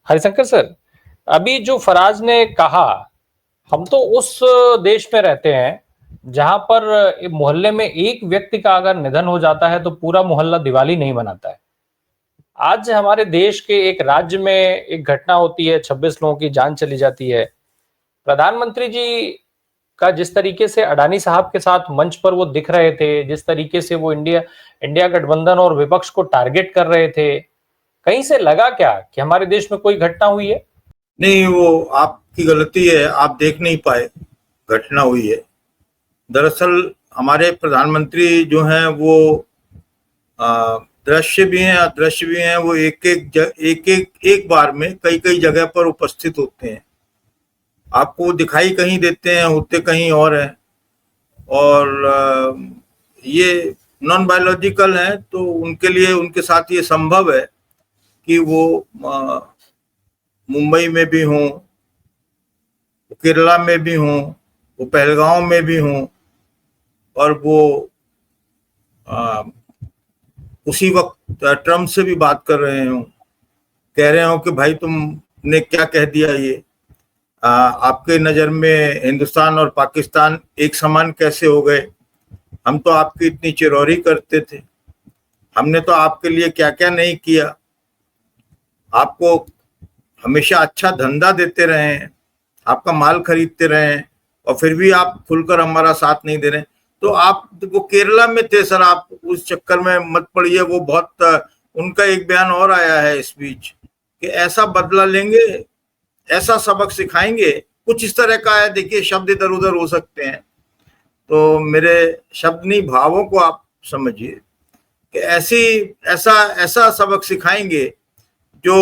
Harishankar sir, अभी जो फराज ने कहा, हम तो उस देश में रहते हैं जहां पर मोहल्ले में एक व्यक्ति का अगर निधन हो जाता है तो पूरा मोहल्ला दिवाली नहीं मनाता है। आज हमारे देश के एक राज्य में एक घटना होती है, 26 लोगों की जान चली जाती है। प्रधानमंत्री जी का जिस तरीके से अडानी साहब के साथ मंच पर वो दिख रहे थे, जिस तरीके से वो इंडिया इंडिया गठबंधन और विपक्ष को टारगेट कर रहे थे, कहीं से लगा क्या कि हमारे देश में कोई घटना हुई है? नहीं, वो आपकी गलती है, आप देख नहीं पाए घटना हुई है। दरअसल हमारे प्रधानमंत्री जो हैं वो दृश्य भी हैं अदृश्य भी हैं। वो एक बार में कई कई जगह पर उपस्थित होते हैं। आपको दिखाई कहीं देते हैं, होते कहीं और है। और ये नॉन बायोलॉजिकल है, तो उनके लिए उनके साथ ये संभव है कि वो मुंबई में भी हों, केरला में भी हों, वो पहलगांव में भी हों, और वो उसी वक्त ट्रम्प से भी बात कर रहे हो, कह रहे हो कि भाई तुमने क्या कह दिया ये, आपके नज़र में हिंदुस्तान और पाकिस्तान एक समान कैसे हो गए? हम तो आपकी इतनी चिरौरी करते थे, हमने तो आपके लिए क्या क्या नहीं किया, आपको हमेशा अच्छा धंधा देते रहे हैं, आपका माल खरीदते रहे हैं, और फिर भी आप खुलकर हमारा साथ नहीं दे रहे। तो आप वो केरला में थे सर, आप उस चक्कर में मत पड़िए। वो बहुत उनका एक बयान और आया है इस बीच कि ऐसा बदला लेंगे, ऐसा सबक सिखाएंगे, कुछ इस तरह का है। देखिए, शब्द इधर उधर हो सकते हैं, तो मेरे शब्द नहीं, भावों को आप समझिए कि ऐसा ऐसा सबक सिखाएंगे जो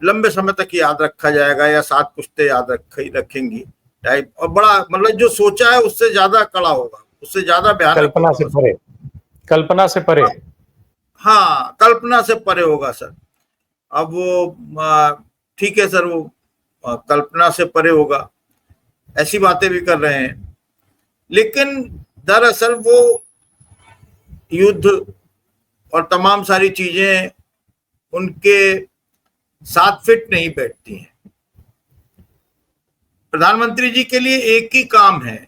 लंबे समय तक याद रखा जाएगा, या सात पुश्ते याद रखेंगी टाइप। और बड़ा मतलब जो सोचा है उससे ज्यादा कड़ा होगा, उससे ज्यादा भयानक, कल्पना से परे, कल्पना से परे। हाँ, कल्पना से परे होगा सर। अब वो ठीक है सर, वो कल्पना से परे होगा, ऐसी बातें भी कर रहे हैं, लेकिन दरअसल वो युद्ध और तमाम सारी चीजें उनके साथ फिट नहीं बैठती हैं। प्रधानमंत्री जी के लिए एक ही काम है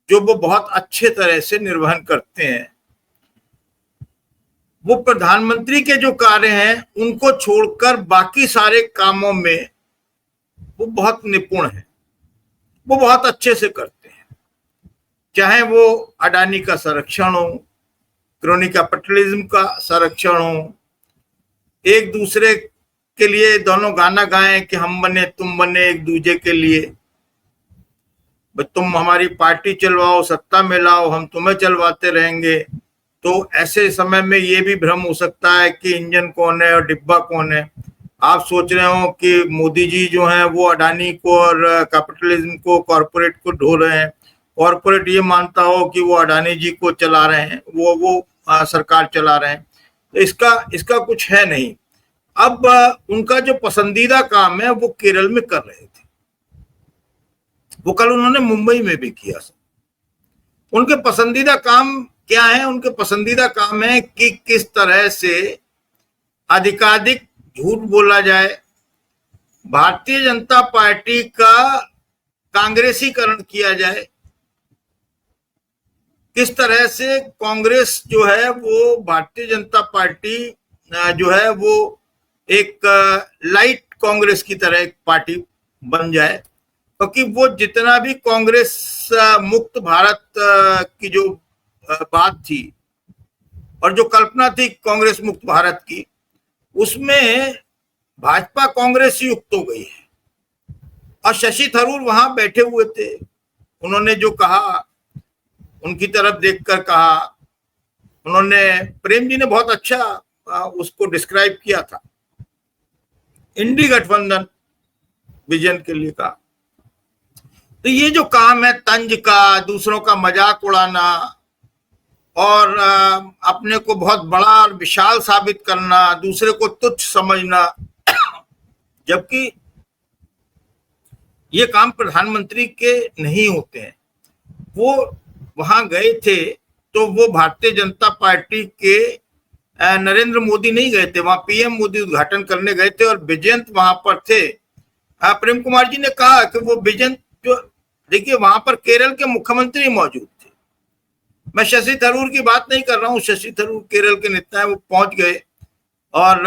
जो वो बहुत अच्छे तरह से निर्वहन करते हैं। वो प्रधानमंत्री के जो कार्य हैं उनको छोड़कर बाकी सारे कामों में वो बहुत निपुण हैं, वो बहुत अच्छे से करते हैं। चाहे वो अडानी का संरक्षण हो, क्रोनी कैपिटलिज्म का संरक्षण हो, एक दूसरे के लिए दोनों गाना गाएं कि हम बने तुम बने एक दूसरे के लिए, तुम हमारी पार्टी चलवाओ, सत्ता में लाओ, हम तुम्हें चलवाते रहेंगे। तो ऐसे समय में ये भी भ्रम हो सकता है कि इंजन कौन है और डिब्बा कौन है। आप सोच रहे हो कि मोदी जी जो हैं वो अडानी को और कैपिटलिज्म को, कॉरपोरेट को ढो रहे हैं, कॉरपोरेट ये मानता हो कि वो अडानी जी को चला रहे हैं, वो सरकार चला रहे हैं। तो इसका कुछ है नहीं। अब उनका जो पसंदीदा काम है वो केरल में कर रहे थे, वो कल उन्होंने मुंबई में भी किया। उनके पसंदीदा काम क्या है? उनके पसंदीदा काम है कि किस तरह से अधिकाधिक झूठ बोला जाए, भारतीय जनता पार्टी का कांग्रेसीकरण किया जाए, किस तरह से कांग्रेस जो है वो भारतीय जनता पार्टी जो है वो एक लाइट कांग्रेस की तरह एक पार्टी बन जाए। क्योंकि वो जितना भी कांग्रेस मुक्त भारत की जो बात थी और जो कल्पना थी कांग्रेस मुक्त भारत की, उसमें भाजपा कांग्रेस युक्त हो गई है। और शशि थरूर वहां बैठे हुए थे, उन्होंने जो कहा, उनकी तरफ देखकर कहा, उन्होंने, प्रेम जी ने बहुत अच्छा उसको डिस्क्राइब किया था, इंडी गठबंधन विजन के लिए कहा। तो ये जो काम है तंज का, दूसरों का मजाक उड़ाना और अपने को बहुत बड़ा और विशाल साबित करना, दूसरे को तुच्छ समझना, जबकि ये काम प्रधानमंत्री के नहीं होते हैं। वो वहां गए थे तो वो भारतीय जनता पार्टी के नरेंद्र मोदी नहीं गए थे वहां, पीएम मोदी उद्घाटन करने गए थे और विजयंत वहां पर थे। प्रेम कुमार जी ने कहा कि वो विजयंत जो, देखिए वहां पर केरल के मुख्यमंत्री मौजूद थे। मैं शशि थरूर की बात नहीं कर रहा हूँ, शशि थरूर केरल के नेता है, वो पहुंच गए और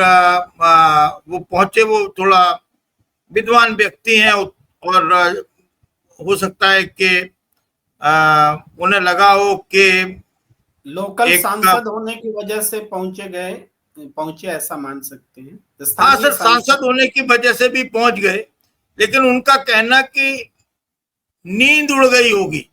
वो पहुंचे, वो थोड़ा विद्वान व्यक्ति हैं और हो सकता है कि उन्हें लगा हो कि लोकल सांसद होने की वजह से पहुंचे ऐसा मान सकते हैं। हाँ सर, सांसद होने की वजह से भी पहुंच गए, लेकिन उनका कहना कि नींद उड़ गई होगी।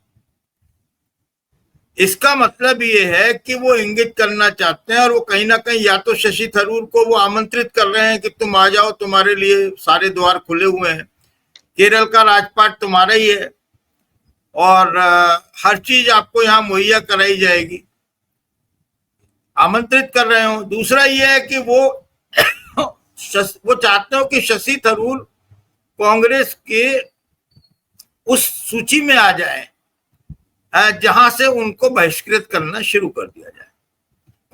इसका मतलब ये है कि वो इंगित करना चाहते हैं और वो कहीं ना कहीं या तो शशि थरूर को वो आमंत्रित कर रहे हैं कि तुम आ जाओ, तुम्हारे लिए सारे द्वार खुले हुए हैं, केरल का राजपाट तुम्हारा ही है और हर चीज आपको यहाँ मुहैया कराई जाएगी, आमंत्रित कर रहे हो। दूसरा ये है कि वो चाहते हो कि शशि थरूर कांग्रेस के उस सूची में आ जाए जहां से उनको बहिष्कृत करना शुरू कर दिया जाए।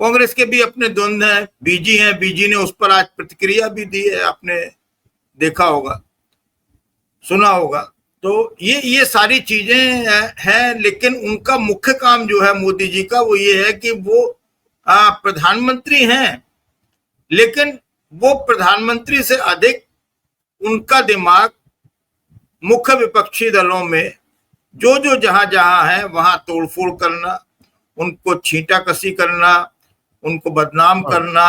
कांग्रेस के भी अपने द्वंद्व हैं, बीजी ने उस पर आज प्रतिक्रिया भी दी है, आपने देखा होगा, सुना होगा। तो ये सारी चीजें हैं, लेकिन उनका मुख्य काम जो है मोदी जी का वो ये है कि वो प्रधानमंत्री हैं, लेकिन वो प्रधानमंत्री से अधिक उनका दिमाग मुख्य विपक्षी दलों में जो जहां है वहां तोड़फोड़ करना, उनको छींटाकशी करना, उनको बदनाम करना,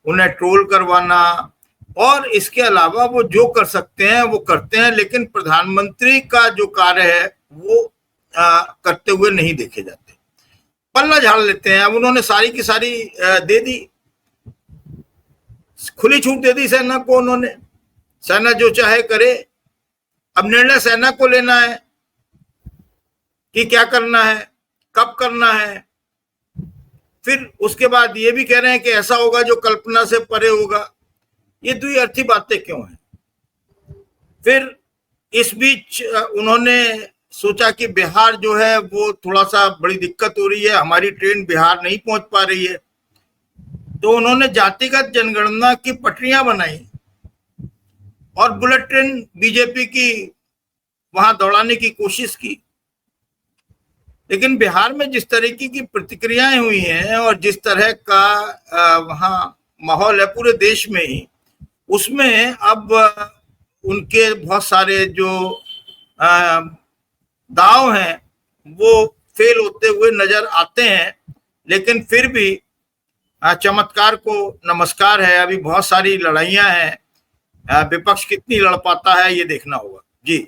उन्हें ट्रोल करवाना, और इसके अलावा वो जो कर सकते हैं वो करते हैं, लेकिन प्रधानमंत्री का जो कार्य है वो करते हुए नहीं देखे जाते, पल्ला झाड़ लेते हैं। अब उन्होंने सारी की सारी दे दी, खुली छूट दे दी सेना को उन्होंने, सेना जो चाहे करे। अब निर्णय सेना को लेना है कि क्या करना है, कब करना है। फिर उसके बाद ये भी कह रहे हैं कि ऐसा होगा जो कल्पना से परे होगा। ये द्विअर्थी बातें क्यों हैं? फिर इस बीच उन्होंने सोचा कि बिहार जो है वो थोड़ा सा बड़ी दिक्कत हो रही है, हमारी ट्रेन बिहार नहीं पहुंच पा रही है, तो उन्होंने जातिगत जनगणना की पटरियां बनाई और बुलेट ट्रेन बीजेपी की वहां दौड़ाने की कोशिश की। लेकिन बिहार में जिस तरीके की प्रतिक्रियाएं हुई हैं और जिस तरह का वहां माहौल है पूरे देश में ही, उसमें अब उनके बहुत सारे जो दाव हैं वो फेल होते हुए नजर आते हैं। लेकिन फिर भी चमत्कार को नमस्कार है, अभी बहुत सारी लड़ाइयां हैं, विपक्ष कितनी लड़ पाता है ये देखना होगा। जी।